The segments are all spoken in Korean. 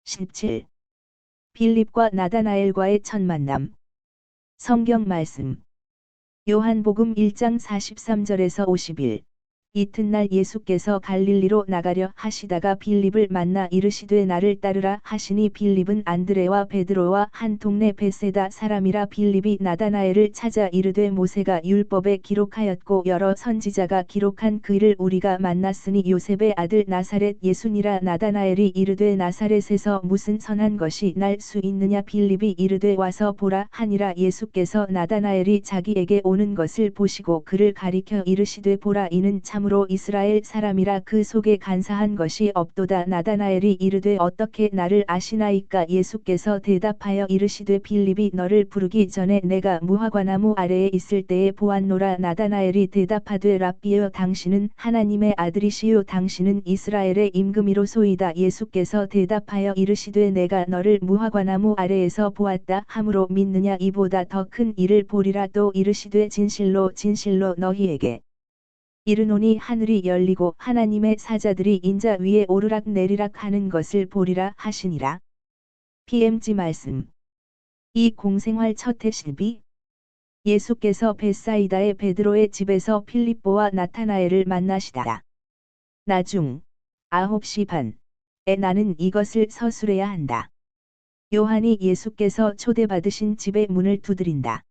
17. 빌립과 나다나엘과의 첫 만남. 성경 말씀. 요한복음 1장 43절에서 51. 이튿날 예수께서 갈릴리로 나가려 하시다가 빌립을 만나 이르시되 나를 따르라 하시니 빌립은 안드레와 베드로와 한 동네 베세다 사람이라. 빌립이 나다나엘을 찾아 이르되 모세가 율법에 기록하였고 여러 선지자가 기록한 그 일을 우리가 만났으니 요셉의 아들 나사렛 예수니라. 나다나엘이 이르되 나사렛에서 무슨 선한 것이 날 수 있느냐. 빌립이 이르되 와서 보라 하니라. 예수께서 나다나엘이 자기에게 오는 것을 보시고 그를 가리켜 이르시되 보라 이는 참으로 이스라엘 사람이라. 그 속에 간사한 것이 없도다. 나다나엘이 이르되 어떻게 나를 아시나이까. 예수께서 대답하여 이르시되 빌립이 너를 부르기 전에 내가 무화과나무 아래에 있을 때에 보았노라. 나다나엘이 대답하되 랍비여 당신은 하나님의 아들이시요 당신은 이스라엘의 임금이로소이다. 예수께서 대답하여 이르시되 내가 너를 무화과나무 아래에서 보았다 함으로 믿느냐. 이보다 더 큰 일을 보리라. 또 이르시되 진실로 진실로 너희에게 이르노니 하늘이 열리고 하나님의 사자들이 인자 위에 오르락 내리락 하는 것을 보리라 하시니라. PMG 말씀. 이 공생활 첫 해실비. 예수께서 벳사이다의 베드로의 집에서 필립보와 나타나엘을 만나시다. 나중 9시 반에 나는 이것을 서술해야 한다. 요한이 예수께서 초대받으신 집의 문을 두드린다.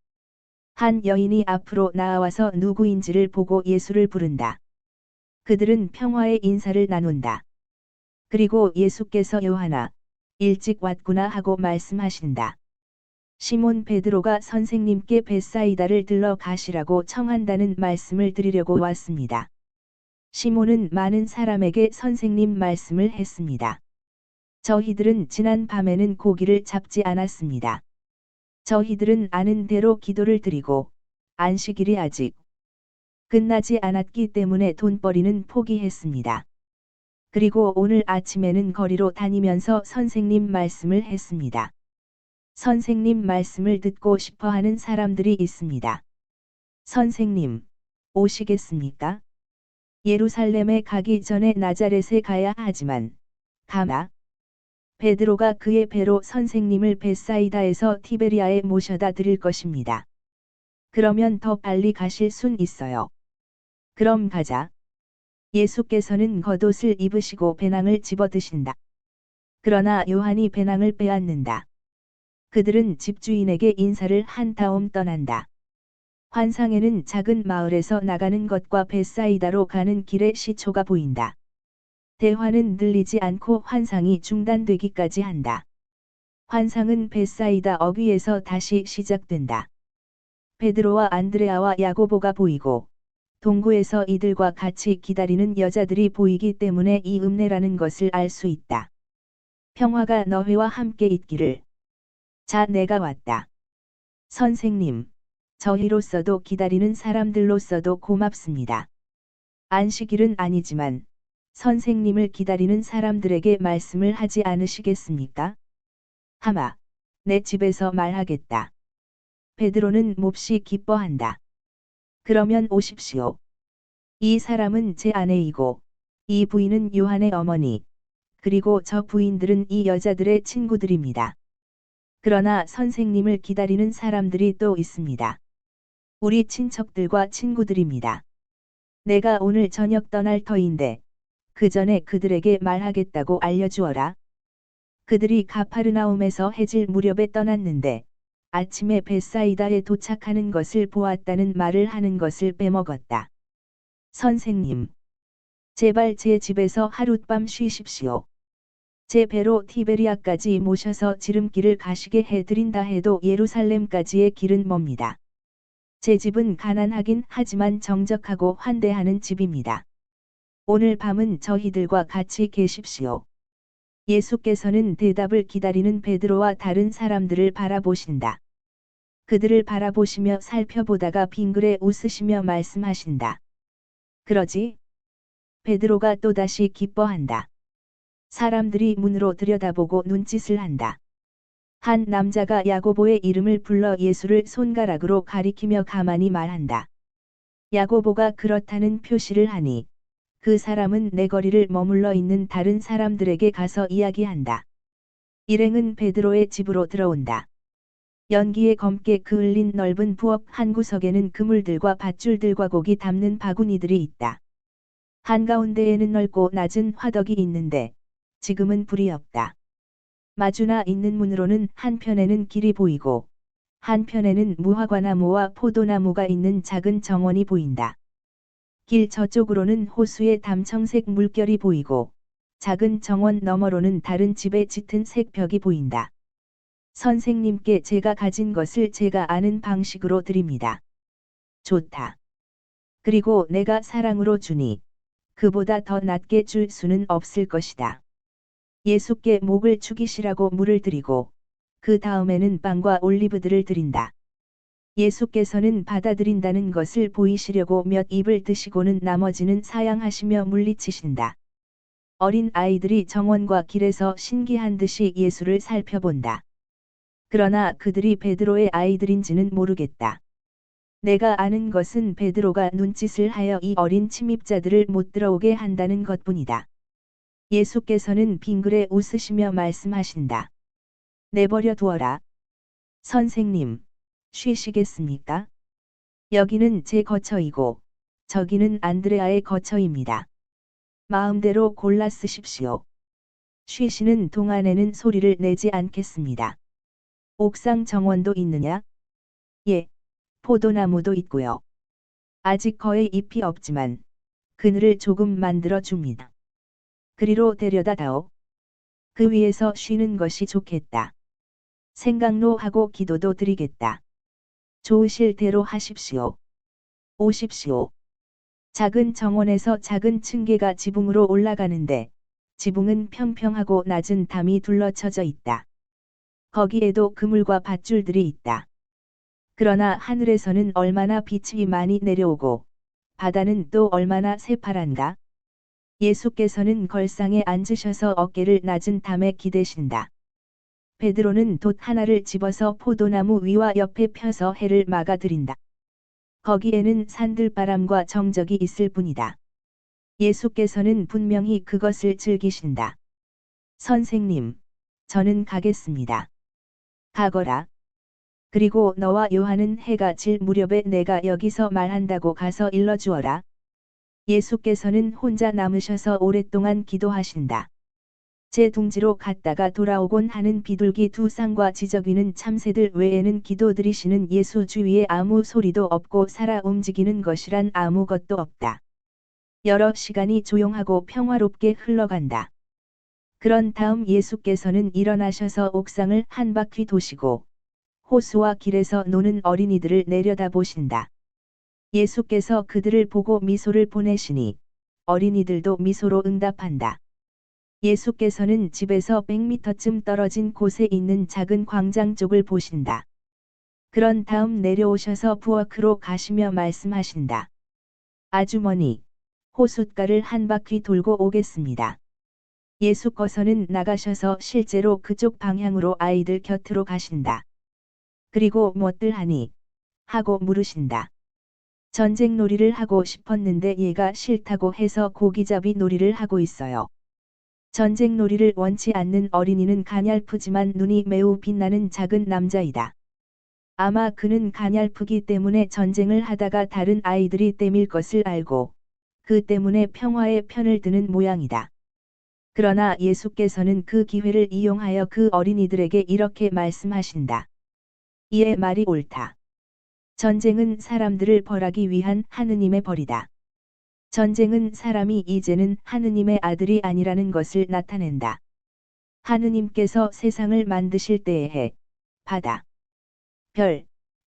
한 여인이 앞으로 나와서 누구인지를 보고 예수를 부른다. 그들은 평화의 인사를 나눈다. 그리고 예수께서 요한아, 일찍 왔구나 하고 말씀하신다. 시몬 베드로가 선생님께 벳사이다를 들러 가시라고 청한다는 말씀을 드리려고 왔습니다. 시몬은 많은 사람에게 선생님 말씀을 했습니다. 저희들은 지난 밤에는 고기를 잡지 않았습니다. 저희들은 아는 대로 기도를 드리고 안식일이 아직 끝나지 않았기 때문에 돈벌이는 포기했습니다. 그리고 오늘 아침에는 거리로 다니면서 선생님 말씀을 했습니다. 선생님 말씀을 듣고 싶어 하는 사람들이 있습니다. 선생님, 오시겠습니까? 예루살렘에 가기 전에 나자렛에 가야 하지만 가나? 베드로가 그의 배로 선생님을 벳사이다에서 티베리아에 모셔다 드릴 것입니다. 그러면 더 빨리 가실 순 있어요. 그럼 가자. 예수께서는 겉옷을 입으시고 배낭을 집어드신다. 그러나 요한이 배낭을 빼앗는다. 그들은 집주인에게 인사를 한 다음 떠난다. 환상에는 작은 마을에서 나가는 것과 벳사이다로 가는 길의 시초가 보인다. 대화는 들리지 않고 환상이 중단되기까지 한다. 환상은 벳사이다 어귀에서 다시 시작된다. 베드로와 안드레아와 야고보가 보이고 동구에서 이들과 같이 기다리는 여자들이 보이기 때문에 이 읍내라는 것을 알 수 있다. 평화가 너희와 함께 있기를. 자, 내가 왔다. 선생님, 저희로서도 기다리는 사람들로서도 고맙습니다. 안식일은 아니지만 선생님을 기다리는 사람들에게 말씀을 하지 않으시겠습니까? 하마, 내 집에서 말하겠다. 베드로는 몹시 기뻐한다. 그러면 오십시오. 이 사람은 제 아내이고 이 부인은 요한의 어머니, 그리고 저 부인들은 이 여자들의 친구들입니다. 그러나 선생님을 기다리는 사람들이 또 있습니다. 우리 친척들과 친구들입니다. 내가 오늘 저녁 떠날 터인데 그 전에 그들에게 말하겠다고 알려주어라. 그들이 가파르나움에서 해질 무렵에 떠났는데 아침에 벳사이다에 도착하는 것을 보았다는 말을 하는 것을 빼먹었다. 선생님, 제발 제 집에서 하룻밤 쉬십시오. 제 배로 티베리아까지 모셔서 지름길을 가시게 해드린다 해도 예루살렘까지의 길은 멉니다. 제 집은 가난하긴 하지만 정적하고 환대하는 집입니다. 오늘 밤은 저희들과 같이 계십시오. 예수께서는 대답을 기다리는 베드로와 다른 사람들을 바라보신다. 그들을 바라보시며 살펴보다가 빙그레 웃으시며 말씀하신다. 그러지? 베드로가 또다시 기뻐한다. 사람들이 문으로 들여다보고 눈짓을 한다. 한 남자가 야고보의 이름을 불러 예수를 손가락으로 가리키며 가만히 말한다. 야고보가 그렇다는 표시를 하니 그 사람은 내거리를 머물러 있는 다른 사람들에게 가서 이야기한다. 일행은 베드로의 집으로 들어온다. 연기에 검게 그을린 넓은 부엌 한 구석에는 그물들과 밧줄들과 고기 담는 바구니들이 있다. 한가운데에는 넓고 낮은 화덕이 있는데 지금은 불이 없다. 마주나 있는 문으로는 한편에는 길이 보이고 한편에는 무화과나무와 포도나무가 있는 작은 정원이 보인다. 길 저쪽으로는 호수의 담청색 물결이 보이고 작은 정원 너머로는 다른 집의 짙은 색벽이 보인다. 선생님께 제가 가진 것을 제가 아는 방식으로 드립니다. 좋다. 그리고 내가 사랑으로 주니 그보다 더 낮게 줄 수는 없을 것이다. 예수께 목을 축이시라고 물을 드리고 그 다음에는 빵과 올리브들을 드린다. 예수께서는 받아들인다는 것을 보이시려고 몇 입을 드시고는 나머지는 사양하시며 물리치신다. 어린 아이들이 정원과 길에서 신기한 듯이 예수를 살펴본다. 그러나 그들이 베드로의 아이들인지는 모르겠다. 내가 아는 것은 베드로가 눈짓을 하여 이 어린 침입자들을 못 들어오게 한다는 것뿐이다. 예수께서는 빙그레 웃으시며 말씀하신다. 내버려 두어라. 선생님, 쉬시겠습니까? 여기는 제 거처이고 저기는 안드레아의 거처입니다. 마음대로 골라 쓰십시오. 쉬시는 동안에는 소리를 내지 않겠습니다. 옥상 정원도 있느냐? 예, 포도나무도 있고요. 아직 거의 잎이 없지만 그늘을 조금 만들어 줍니다. 그리로 데려다 다오. 그 위에서 쉬는 것이 좋겠다. 생각로 하고 기도도 드리겠다. 좋으실 대로 하십시오. 오십시오. 작은 정원에서 작은 층계가 지붕으로 올라가는데 지붕은 평평하고 낮은 담이 둘러쳐져 있다. 거기에도 그물과 밧줄들이 있다. 그러나 하늘에서는 얼마나 빛이 많이 내려오고 바다는 또 얼마나 새파란가? 예수께서는 걸상에 앉으셔서 어깨를 낮은 담에 기대신다. 베드로는 돛 하나를 집어서 포도나무 위와 옆에 펴서 해를 막아들인다. 거기에는 산들바람과 정적이 있을 뿐이다. 예수께서는 분명히 그것을 즐기신다. 선생님, 저는 가겠습니다. 가거라. 그리고 너와 요한은 해가 질 무렵에 내가 여기서 말한다고 가서 일러주어라. 예수께서는 혼자 남으셔서 오랫동안 기도하신다. 제 둥지로 갔다가 돌아오곤 하는 비둘기 두 쌍과 지저귀는 참새들 외에는 기도드리시는 예수 주위에 아무 소리도 없고 살아 움직이는 것이란 아무것도 없다. 여러 시간이 조용하고 평화롭게 흘러간다. 그런 다음 예수께서는 일어나셔서 옥상을 한 바퀴 도시고 호수와 길에서 노는 어린이들을 내려다보신다. 예수께서 그들을 보고 미소를 보내시니 어린이들도 미소로 응답한다. 예수께서는 집에서 100m쯤 떨어진 곳에 있는 작은 광장 쪽을 보신다. 그런 다음 내려오셔서 부엌으로 가시며 말씀하신다. 아주머니, 호숫가를 한 바퀴 돌고 오겠습니다. 예수께서는 나가셔서 실제로 그쪽 방향으로 아이들 곁으로 가신다. 그리고 뭣들 하니? 하고 물으신다. 전쟁 놀이를 하고 싶었는데 얘가 싫다고 해서 고기잡이 놀이를 하고 있어요. 전쟁 놀이를 원치 않는 어린이는 가냘프지만 눈이 매우 빛나는 작은 남자이다. 아마 그는 가냘프기 때문에 전쟁을 하다가 다른 아이들이 땜일 것을 알고 그 때문에 평화의 편을 드는 모양이다. 그러나 예수께서는 그 기회를 이용하여 그 어린이들에게 이렇게 말씀하신다. 이의 말이 옳다. 전쟁은 사람들을 벌하기 위한 하느님의 벌이다. 전쟁은 사람이 이제는 하느님의 아들이 아니라는 것을 나타낸다. 하느님께서 세상을 만드실 때에 해, 바다, 별,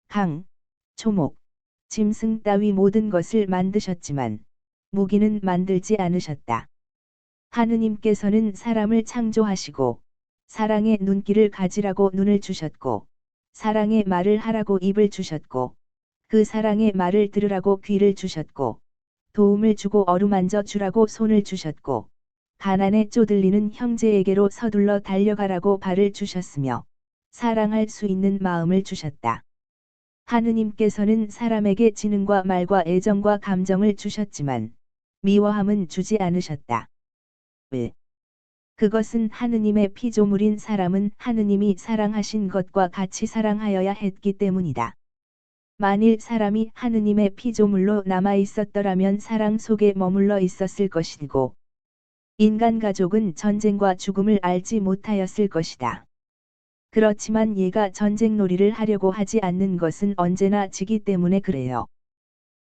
강, 초목, 짐승 따위 모든 것을 만드셨지만 무기는 만들지 않으셨다. 하느님께서는 사람을 창조하시고 사랑의 눈길을 가지라고 눈을 주셨고 사랑의 말을 하라고 입을 주셨고 그 사랑의 말을 들으라고 귀를 주셨고 도움을 주고 어루만져 주라고 손을 주셨고 가난에 쪼들리는 형제에게로 서둘러 달려가라고 발을 주셨으며 사랑할 수 있는 마음을 주셨다. 하느님께서는 사람에게 지능과 말과 애정과 감정을 주셨지만 미워함은 주지 않으셨다. 왜? 그것은 하느님의 피조물인 사람은 하느님이 사랑하신 것과 같이 사랑하여야 했기 때문이다. 만일 사람이 하느님의 피조물로 남아 있었더라면 사랑 속에 머물러 있었을 것이고, 인간 가족은 전쟁과 죽음을 알지 못하였을 것이다. 그렇지만 얘가 전쟁놀이를 하려고 하지 않는 것은 언제나 지기 때문에 그래요.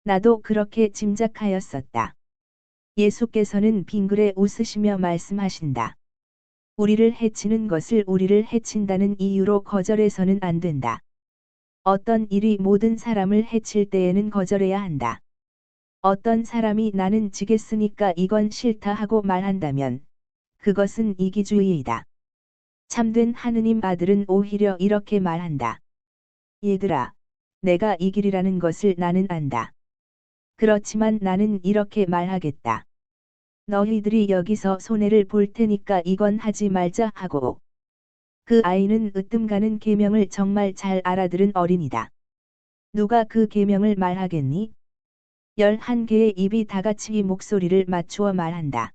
나도 그렇게 짐작하였었다. 예수께서는 빙그레 웃으시며 말씀하신다. 우리를 해치는 것을 우리를 해친다는 이유로 거절해서는 안 된다. 어떤 일이 모든 사람을 해칠 때에는 거절해야 한다. 어떤 사람이 나는 지겠으니까 이건 싫다 하고 말한다면 그것은 이기주의이다. 참된 하느님 아들은 오히려 이렇게 말한다. 얘들아, 내가 이기리라는 것을 나는 안다. 그렇지만 나는 이렇게 말하겠다. 너희들이 여기서 손해를 볼 테니까 이건 하지 말자 하고. 그 아이는 으뜸가는 계명을 정말 잘 알아들은 어린이다. 누가 그 계명을 말하겠니? 11개의 입이 다같이 이 목소리를 맞추어 말한다.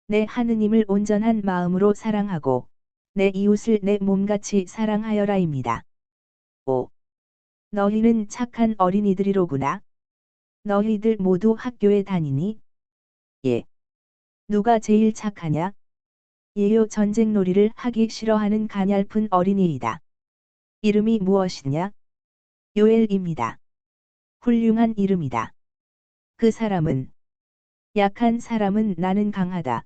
내 하느님을 온전한 마음으로 사랑하고 내 이웃을 내 몸같이 사랑하여라입니다. 5. 너희는 착한 어린이들이로구나. 너희들 모두 학교에 다니니? 예. 누가 제일 착하냐? 예요, 전쟁놀이를 하기 싫어하는 가냘픈 어린이이다. 이름이 무엇이냐? 요엘입니다. 훌륭한 이름이다. 그 사람은 약한 사람은 나는 강하다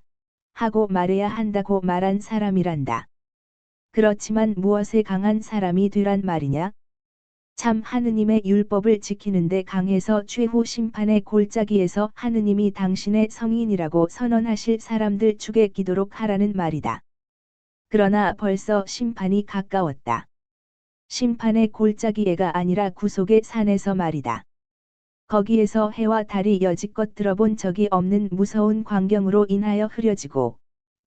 하고 말해야 한다고 말한 사람이란다. 그렇지만 무엇에 강한 사람이 되란 말이냐? 참 하느님의 율법을 지키는데 강해서 최후 심판의 골짜기에서 하느님이 당신의 성인이라고 선언하실 사람들 죽에 기도록 하라는 말이다. 그러나 벌써 심판이 가까웠다. 심판의 골짜기에가 아니라 구속의 산에서 말이다. 거기에서 해와 달이 여지껏 들어본 적이 없는 무서운 광경으로 인하여 흐려지고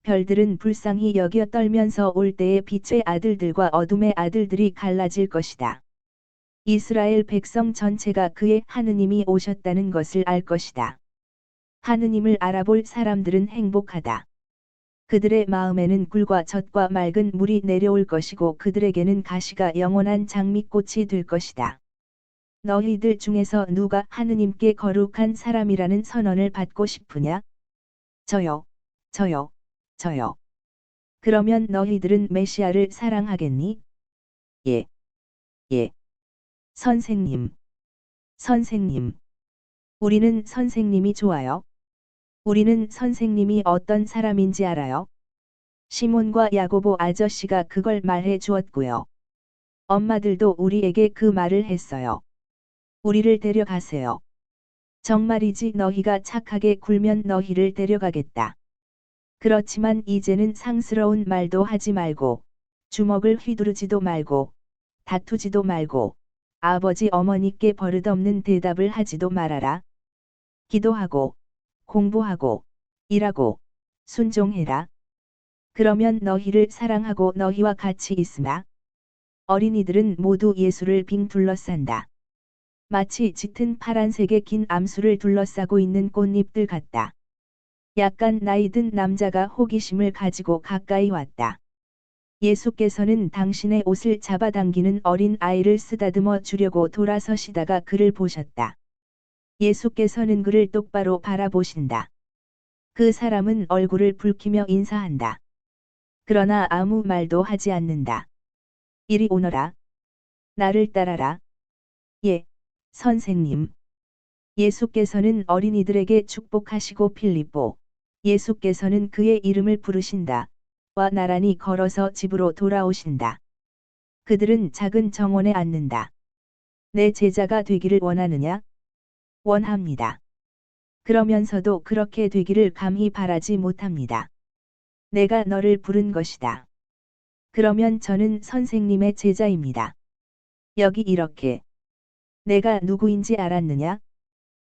별들은 불쌍히 여겨 떨면서 올 때의 빛의 아들들과 어둠의 아들들이 갈라질 것이다. 이스라엘 백성 전체가 그의 하느님이 오셨다는 것을 알 것이다. 하느님을 알아볼 사람들은 행복하다. 그들의 마음에는 굴과 젖과 맑은 물이 내려올 것이고 그들에게는 가시가 영원한 장미꽃이 될 것이다. 너희들 중에서 누가 하느님께 거룩한 사람이라는 선언을 받고 싶으냐? 저요, 저요, 저요. 그러면 너희들은 메시아를 사랑하겠니? 예, 예. 선생님, 선생님. 우리는 선생님이 좋아요. 우리는 선생님이 어떤 사람인지 알아요. 시몬과 야고보 아저씨가 그걸 말해 주었고요. 엄마들도 우리에게 그 말을 했어요. 우리를 데려가세요. 정말이지 너희가 착하게 굴면 너희를 데려가겠다. 그렇지만 이제는 상스러운 말도 하지 말고, 주먹을 휘두르지도 말고, 다투지도 말고, 아버지 어머니께 버릇없는 대답을 하지도 말아라. 기도하고, 공부하고, 일하고, 순종해라. 그러면 너희를 사랑하고 너희와 같이 있으나. 어린이들은 모두 예수를 빙 둘러싼다. 마치 짙은 파란색의 긴 암수를 둘러싸고 있는 꽃잎들 같다. 약간 나이든 남자가 호기심을 가지고 가까이 왔다. 예수께서는 당신의 옷을 잡아당기는 어린 아이를 쓰다듬어 주려고 돌아서시다가 그를 보셨다. 예수께서는 그를 똑바로 바라보신다. 그 사람은 얼굴을 붉히며 인사한다. 그러나 아무 말도 하지 않는다. 이리 오너라. 나를 따라라. 예, 선생님. 예수께서는 어린이들에게 축복하시고 필립보, 예수께서는 그의 이름을 부르신다. 와 나란히 걸어서 집으로 돌아오신다. 그들은 작은 정원에 앉는다. 내 제자가 되기를 원하느냐? 원합니다. 그러면서도 그렇게 되기를 감히 바라지 못합니다. 내가 너를 부른 것이다. 그러면 저는 선생님의 제자입니다. 여기 이렇게. 내가 누구인지 알았느냐?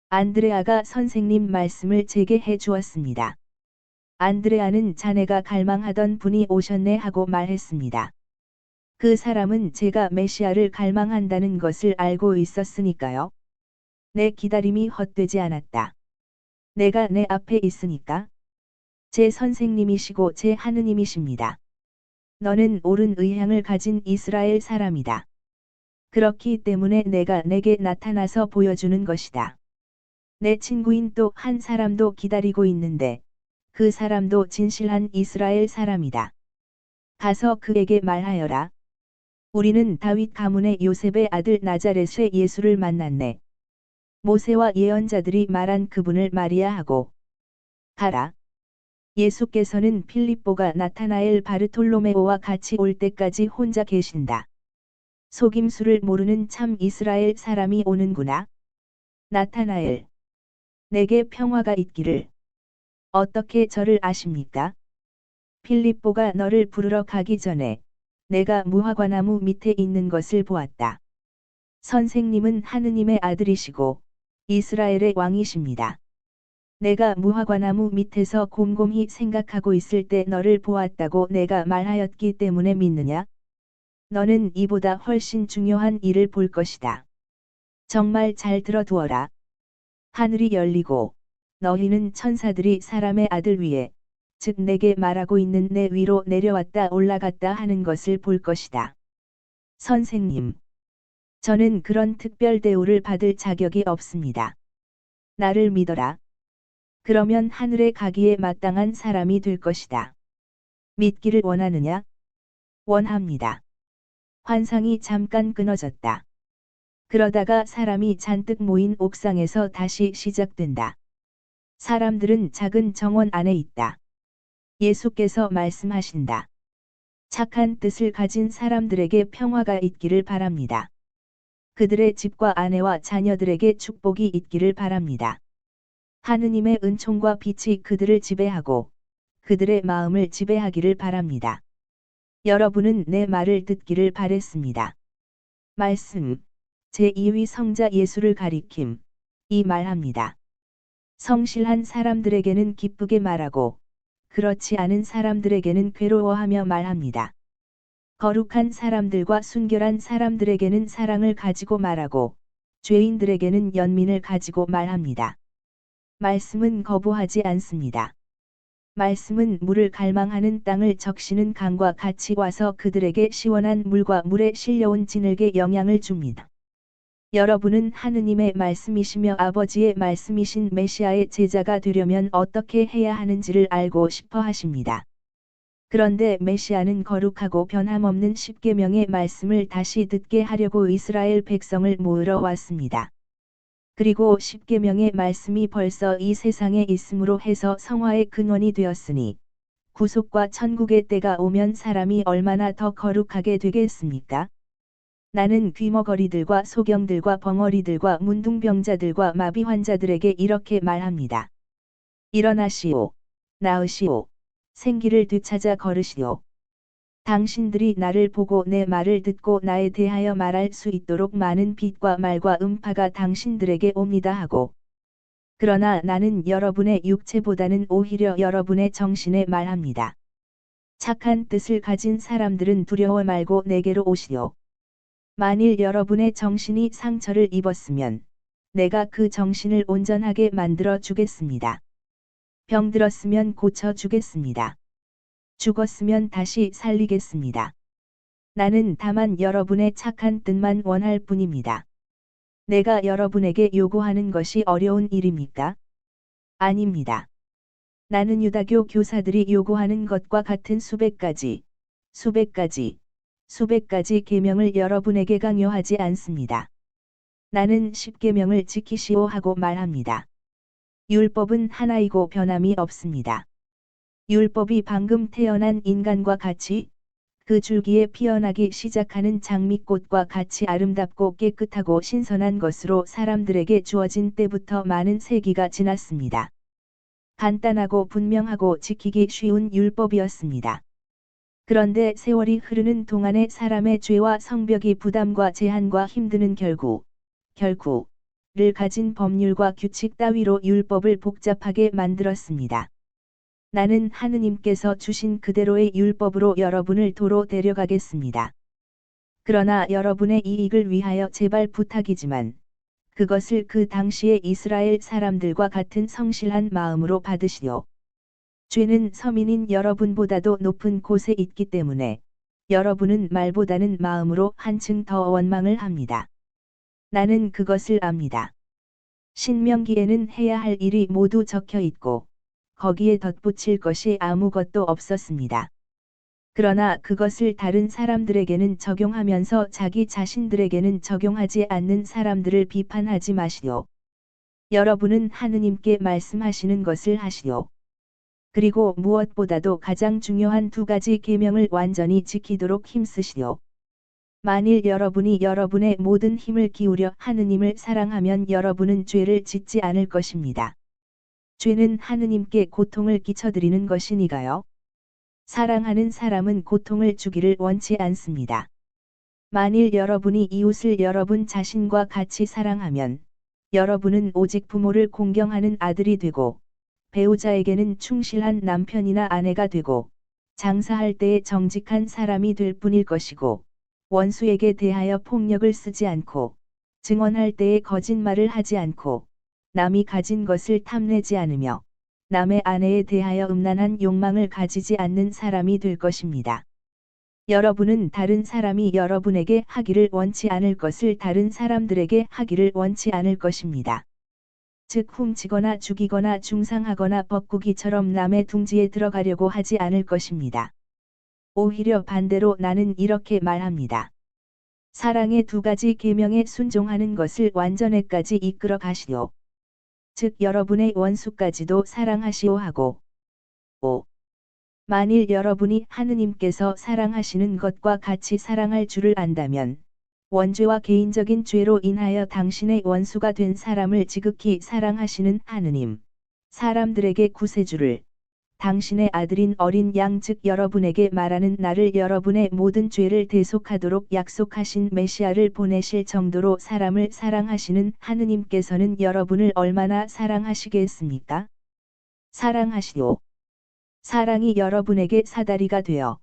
안드레아가 선생님 말씀을 제게 해 주었습니다. 안드레아는 자네가 갈망하던 분이 오셨네 하고 말했습니다. 그 사람은 제가 메시아를 갈망한다는 것을 알고 있었으니까요. 내 기다림이 헛되지 않았다. 내가 내 앞에 있으니까. 제 선생님이시고 제 하느님이십니다. 너는 옳은 의향을 가진 이스라엘 사람이다. 그렇기 때문에 내가 내게 나타나서 보여주는 것이다. 내 친구인 또 한 사람도 기다리고 있는데 그 사람도 진실한 이스라엘 사람이다. 가서 그에게 말하여라. 우리는 다윗 가문의 요셉의 아들 나자렛의 예수를 만났네. 모세와 예언자들이 말한 그분을 말이야 하고 가라. 예수께서는 필립보가 나타나엘 바르톨로메오와 같이 올 때까지 혼자 계신다. 속임수를 모르는 참 이스라엘 사람이 오는구나. 나타나엘. 내게 평화가 있기를. 어떻게 저를 아십니까? 필립보가 너를 부르러 가기 전에 내가 무화과나무 밑에 있는 것을 보았다. 선생님은 하느님의 아들이시고 이스라엘의 왕이십니다. 내가 무화과나무 밑에서 곰곰이 생각하고 있을 때 너를 보았다고 내가 말하였기 때문에 믿느냐? 너는 이보다 훨씬 중요한 일을 볼 것이다. 정말 잘 들어두어라. 하늘이 열리고 너희는 천사들이 사람의 아들 위에 즉 내게 말하고 있는 내 위로 내려왔다 올라갔다 하는 것을 볼 것이다. 선생님. 저는 그런 특별 대우를 받을 자격이 없습니다. 나를 믿어라. 그러면 하늘에 가기에 마땅한 사람이 될 것이다. 믿기를 원하느냐? 원합니다. 환상이 잠깐 끊어졌다. 그러다가 사람이 잔뜩 모인 옥상에서 다시 시작된다. 사람들은 작은 정원 안에 있다. 예수께서 말씀하신다. 착한 뜻을 가진 사람들에게 평화가 있기를 바랍니다. 그들의 집과 아내와 자녀들에게 축복이 있기를 바랍니다. 하느님의 은총과 빛이 그들을 지배하고 그들의 마음을 지배하기를 바랍니다. 여러분은 내 말을 듣기를 바랬습니다. 말씀 제2위 성자 예수를 가리킴 이 말합니다. 성실한 사람들에게는 기쁘게 말하고 그렇지 않은 사람들에게는 괴로워하며 말합니다. 거룩한 사람들과 순결한 사람들에게는 사랑을 가지고 말하고 죄인들에게는 연민을 가지고 말합니다. 말씀은 거부하지 않습니다. 말씀은 물을 갈망하는 땅을 적시는 강과 같이 와서 그들에게 시원한 물과 물에 실려온 진흙에 영향을 줍니다. 여러분은 하느님의 말씀이시며 아버지의 말씀이신 메시아의 제자가 되려면 어떻게 해야 하는지를 알고 싶어 하십니다. 그런데 메시아는 거룩하고 변함없는 십계명의 말씀을 다시 듣게 하려고 이스라엘 백성을 모으러 왔습니다. 그리고 십계명의 말씀이 벌써 이 세상에 있음으로 해서 성화의 근원이 되었으니 구속과 천국의 때가 오면 사람이 얼마나 더 거룩하게 되겠습니까? 나는 귀머거리들과 소경들과 벙어리들과 문둥병자들과 마비 환자들에게 이렇게 말합니다. 일어나시오. 나으시오. 생기를 되찾아 걸으시오. 당신들이 나를 보고 내 말을 듣고 나에 대하여 말할 수 있도록 많은 빛과 말과 음파가 당신들에게 옵니다 하고. 그러나 나는 여러분의 육체보다는 오히려 여러분의 정신에 말합니다. 착한 뜻을 가진 사람들은 두려워 말고 내게로 오시오. 만일 여러분의 정신이 상처를 입었으면 내가 그 정신을 온전하게 만들어 주겠습니다. 병들었으면 고쳐 주겠습니다. 죽었으면 다시 살리겠습니다. 나는 다만 여러분의 착한 뜻만 원할 뿐입니다. 내가 여러분에게 요구하는 것이 어려운 일입니까? 아닙니다. 나는 유다교 교사들이 요구하는 것과 같은 수백 가지 계명을 여러분에게 강요하지 않습니다. 나는 십계명을 지키시오 하고 말합니다. 율법은 하나이고 변함이 없습니다. 율법이 방금 태어난 인간과 같이 그 줄기에 피어나기 시작하는 장미꽃과 같이 아름답고 깨끗하고 신선한 것으로 사람들에게 주어진 때부터 많은 세기가 지났습니다. 간단하고 분명하고 지키기 쉬운 율법이었습니다. 그런데 세월이 흐르는 동안에 사람의 죄와 성벽이 부담과 제한과 힘드는 결구를 가진 법률과 규칙 따위로 율법을 복잡하게 만들었습니다. 나는 하느님께서 주신 그대로의 율법으로 여러분을 도로 데려가겠습니다. 그러나 여러분의 이익을 위하여 제발 부탁이지만 그것을 그 당시의 이스라엘 사람들과 같은 성실한 마음으로 받으시오. 죄는 서민인 여러분보다도 높은 곳에 있기 때문에 여러분은 말보다는 마음으로 한층 더 원망을 합니다. 나는 그것을 압니다. 신명기에는 해야 할 일이 모두 적혀 있고 거기에 덧붙일 것이 아무것도 없었습니다. 그러나 그것을 다른 사람들에게는 적용하면서 자기 자신들에게는 적용하지 않는 사람들을 비판하지 마시오. 여러분은 하느님께 말씀하시는 것을 하시오. 그리고 무엇보다도 가장 중요한 두 가지 계명을 완전히 지키도록 힘쓰시오. 만일 여러분이 여러분의 모든 힘을 기울여 하느님을 사랑하면 여러분은 죄를 짓지 않을 것입니다. 죄는 하느님께 고통을 끼쳐드리는 것이니까요. 사랑하는 사람은 고통을 주기를 원치 않습니다. 만일 여러분이 이웃을 여러분 자신과 같이 사랑하면 여러분은 오직 부모를 공경하는 아들이 되고 배우자에게는 충실한 남편이나 아내가 되고 장사할 때에 정직한 사람이 될 뿐일 것이고 원수에게 대하여 폭력을 쓰지 않고 증언할 때에 거짓말을 하지 않고 남이 가진 것을 탐내지 않으며 남의 아내에 대하여 음란한 욕망을 가지지 않는 사람이 될 것입니다. 여러분은 다른 사람이 여러분에게 하기를 원치 않을 것을 다른 사람들에게 하기를 원치 않을 것입니다. 즉 훔치거나 죽이거나 중상하거나 벅구기처럼 남의 둥지에 들어가려고 하지 않을 것입니다. 오히려 반대로 나는 이렇게 말합니다. 사랑의 두 가지 계명에 순종하는 것을 완전에까지 이끌어 가시오. 즉 여러분의 원수까지도 사랑하시오 하고 5. 만일 여러분이 하느님께서 사랑하시는 것과 같이 사랑할 줄을 안다면 원죄와 개인적인 죄로 인하여 당신의 원수가 된 사람을 지극히 사랑하시는 하느님, 사람들에게 구세주를 당신의 아들인 어린 양 즉 여러분에게 말하는 나를 여러분의 모든 죄를 대속하도록 약속하신 메시아를 보내실 정도로 사람을 사랑하시는 하느님께서는 여러분을 얼마나 사랑하시겠습니까? 사랑하시오. 사랑이 여러분에게 사다리가 되어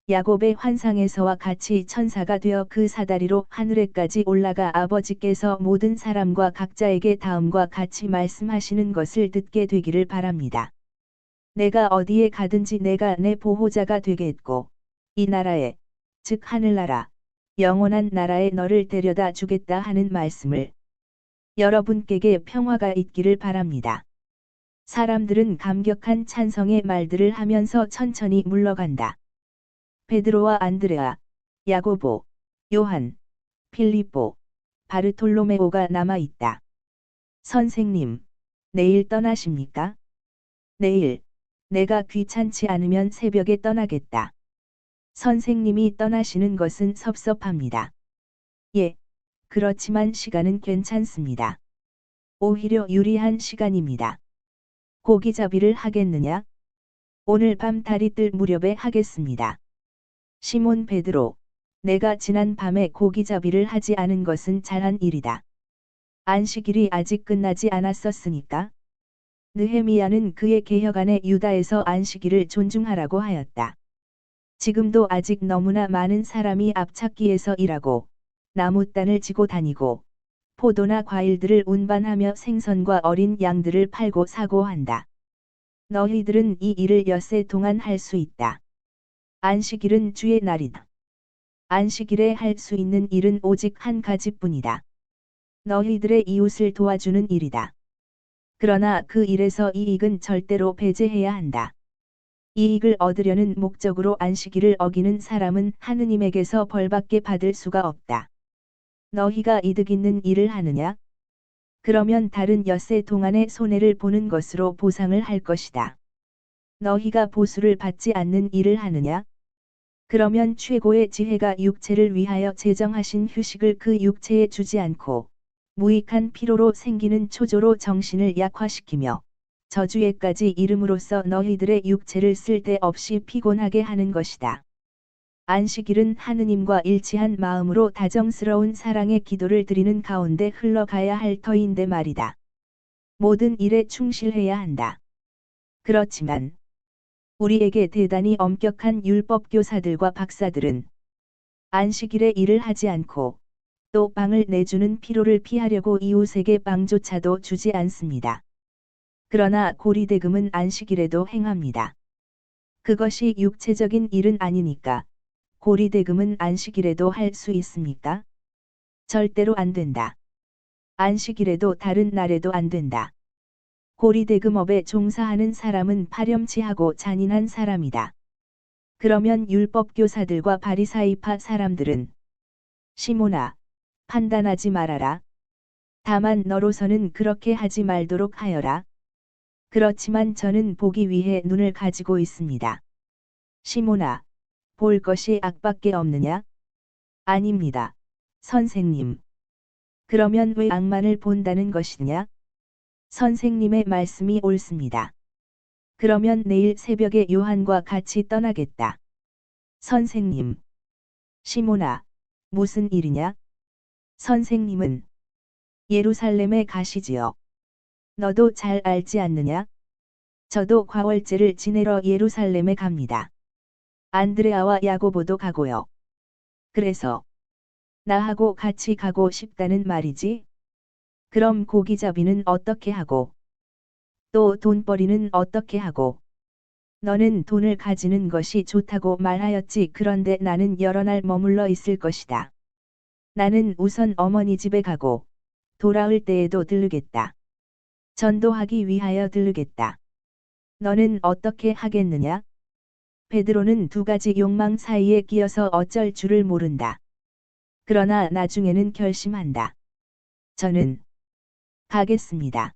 야곱의 환상에서와 같이 천사가 되어 그 사다리로 하늘에까지 올라가 아버지께서 모든 사람과 각자에게 다음과 같이 말씀하시는 것을 듣게 되기를 바랍니다. 내가 어디에 가든지 내가 내 보호자가 되겠고 이 나라에 즉 하늘나라 영원한 나라에 너를 데려다 주겠다 하는 말씀을 여러분께게 평화가 있기를 바랍니다. 사람들은 감격한 찬성의 말들을 하면서 천천히 물러간다. 베드로와 안드레아, 야고보, 요한, 필립보, 바르톨로메오가 남아있다. 선생님, 내일 떠나십니까? 내일, 내가 귀찮지 않으면 새벽에 떠나겠다. 선생님이 떠나시는 것은 섭섭합니다. 예, 그렇지만 시간은 괜찮습니다. 오히려 유리한 시간입니다. 고기잡이를 하겠느냐? 오늘 밤 달이 뜰 무렵에 하겠습니다. 시몬 베드로, 내가 지난 밤에 고기잡이를 하지 않은 것은 잘한 일이다. 안식일이 아직 끝나지 않았었으니까. 느헤미야는 그의 개혁 안에 유다에서 안식일을 존중하라고 하였다. 지금도 아직 너무나 많은 사람이 앞찾기에서 일하고 나무단을 지고 다니고 포도나 과일들을 운반하며 생선과 어린 양들을 팔고 사고 한다. 너희들은 이 일을 엿새 동안 할 수 있다. 안식일은 주의 날이다. 안식일에 할 수 있는 일은 오직 한 가지뿐이다. 너희들의 이웃을 도와주는 일이다. 그러나 그 일에서 이익은 절대로 배제해야 한다. 이익을 얻으려는 목적으로 안식일을 어기는 사람은 하느님에게서 벌받게 받을 수가 없다. 너희가 이득 있는 일을 하느냐? 그러면 다른 엿새 동안의 손해를 보는 것으로 보상을 할 것이다. 너희가 보수를 받지 않는 일을 하느냐? 그러면 최고의 지혜가 육체를 위하여 제정하신 휴식을 그 육체에 주지 않고 무익한 피로로 생기는 초조로 정신을 약화시키며 저주에까지 이름으로써 너희들의 육체를 쓸데없이 피곤하게 하는 것이다. 안식일은 하느님과 일치한 마음으로 다정스러운 사랑의 기도를 드리는 가운데 흘러가야 할 터인데 말이다. 모든 일에 충실해야 한다. 그렇지만 우리에게 대단히 엄격한 율법교사들과 박사들은 안식일에 일을 하지 않고 또 빵을 내주는 피로를 피하려고 이웃에게 빵조차도 주지 않습니다. 그러나 고리대금은 안식일에도 행합니다. 그것이 육체적인 일은 아니니까 고리대금은 안식일에도 할 수 있습니까? 절대로 안 된다. 안식일에도 다른 날에도 안 된다. 고리대금업에 종사하는 사람은 파렴치하고 잔인한 사람이다. 그러면 율법교사들과 바리사이파 사람들은 시몬아, 판단하지 말아라. 다만 너로서는 그렇게 하지 말도록 하여라. 그렇지만 저는 보기 위해 눈을 가지고 있습니다. 시몬아, 볼 것이 악밖에 없느냐? 아닙니다. 선생님. 그러면 왜 악만을 본다는 것이냐? 선생님의 말씀이 옳습니다. 그러면 내일 새벽에 요한과 같이 떠나겠다. 선생님. 시몬아, 무슨 일이냐? 선생님은 예루살렘에 가시지요. 너도 잘 알지 않느냐? 저도 과월제를 지내러 예루살렘에 갑니다. 안드레아와 야고보도 가고요. 그래서 나하고 같이 가고 싶다는 말이지? 그럼 고기잡이는 어떻게 하고? 또 돈벌이는 어떻게 하고? 너는 돈을 가지는 것이 좋다고 말하였지. 그런데 나는 여러 날 머물러 있을 것이다. 나는 우선 어머니 집에 가고 돌아올 때에도 들르겠다. 전도하기 위하여 들르겠다. 너는 어떻게 하겠느냐? 베드로는 두 가지 욕망 사이에 끼어서 어쩔 줄을 모른다. 그러나 나중에는 결심한다. 저는 가겠습니다.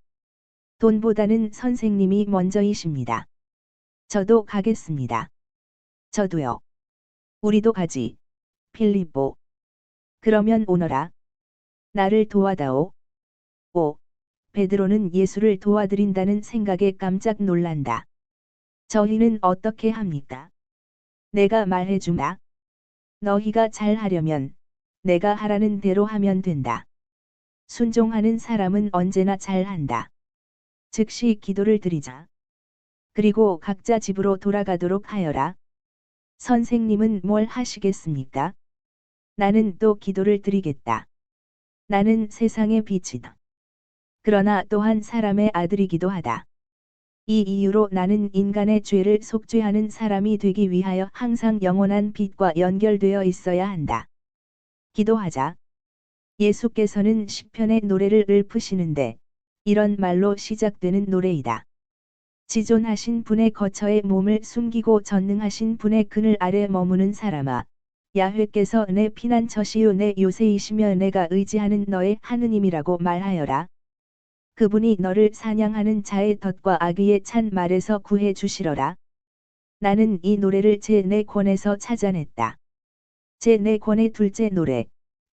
돈보다는 선생님이 먼저이십니다. 저도 가겠습니다. 저도요. 우리도 가지. 필립보. 그러면 오너라. 나를 도와다오. 오. 베드로는 예수를 도와드린다는 생각에 깜짝 놀란다. 저희는 어떻게 합니까? 내가 말해주마. 너희가 잘 하려면 내가 하라는 대로 하면 된다. 순종하는 사람은 언제나 잘한다. 즉시 기도를 드리자. 그리고 각자 집으로 돌아가도록 하여라. 선생님은 뭘 하시겠습니까? 나는 또 기도를 드리겠다. 나는 세상의 빛이다. 그러나 또한 사람의 아들이기도 하다. 이 이유로 나는 인간의 죄를 속죄하는 사람이 되기 위하여 항상 영원한 빛과 연결되어 있어야 한다. 기도하자. 예수께서는 시편의 노래를 읊으시는데 이런 말로 시작되는 노래이다. 지존하신 분의 거처에 몸을 숨기고 전능하신 분의 그늘 아래 머무는 사람아, 야훼께서 내 피난처시요 내 요새이시며 내가 의지하는 너의 하느님이라고 말하여라. 그분이 너를 사냥하는 자의 덫과 악의의 찬 말에서 구해 주시러라. 나는 이 노래를 제4 권에서 찾아냈다. 제4 권의 둘째 노래,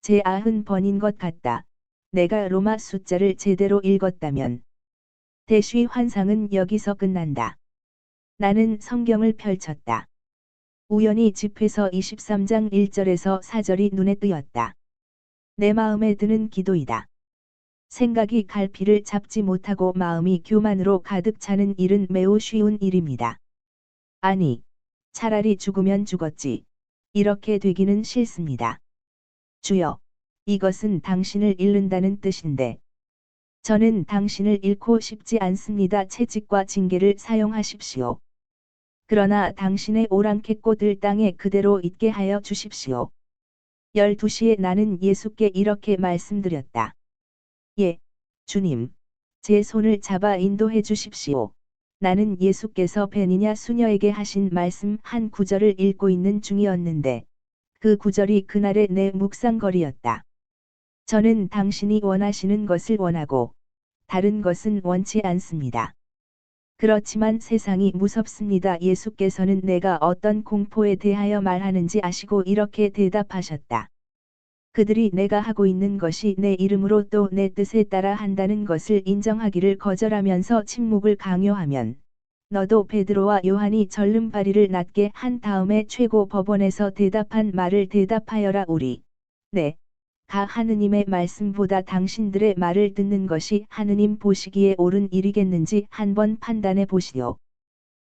제 90번인 것 같다. 내가 로마 숫자를 제대로 읽었다면. 대쉬 환상은 여기서 끝난다. 나는 성경을 펼쳤다. 우연히 집회서 23장 1절에서 4절이 눈에 띄었다. 내 마음에 드는 기도이다. 생각이 갈피를 잡지 못하고 마음이 교만으로 가득 차는 일은 매우 쉬운 일입니다. 아니, 차라리 죽으면 죽었지. 이렇게 되기는 싫습니다. 주여, 이것은 당신을 잃는다는 뜻인데. 저는 당신을 잃고 싶지 않습니다. 채찍과 징계를 사용하십시오. 그러나 당신의 오랑캐꽃을 땅에 그대로 있게 하여 주십시오. 12시에 나는 예수께 이렇게 말씀드렸다. 예, 주님. 제 손을 잡아 인도해 주십시오. 나는 예수께서 베니냐 수녀에게 하신 말씀 한 구절을 읽고 있는 중이었는데, 그 구절이 그날의 내 묵상거리였다. 저는 당신이 원하시는 것을 원하고, 다른 것은 원치 않습니다. 그렇지만 세상이 무섭습니다. 예수께서는 내가 어떤 공포에 대하여 말하는지 아시고 이렇게 대답하셨다. 그들이 내가 하고 있는 것이 내 이름으로 또 내 뜻에 따라 한다는 것을 인정하기를 거절하면서 침묵을 강요하면 너도 베드로와 요한이 절름발이를 낮게 한 다음에 최고 법원에서 대답한 말을 대답하여라. 우리 가 하느님의 말씀보다 당신들의 말을 듣는 것이 하느님 보시기에 옳은 일이겠는지 한번 판단해 보시오.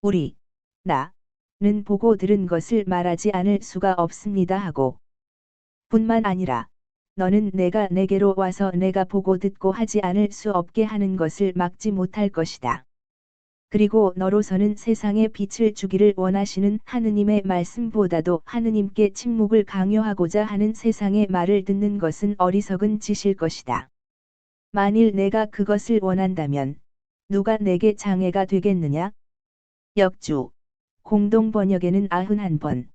우리 나는 보고 들은 것을 말하지 않을 수가 없습니다 하고 뿐만 아니라 너는 내가 내게로 와서 내가 보고 듣고 하지 않을 수 없게 하는 것을 막지 못할 것이다. 그리고 너로서는 세상에 빛을 주기를 원하시는 하느님의 말씀보다도 하느님께 침묵을 강요하고자 하는 세상의 말을 듣는 것은 어리석은 짓일 것이다. 만일 내가 그것을 원한다면 누가 내게 장애가 되겠느냐? 역주 공동 번역에는 91번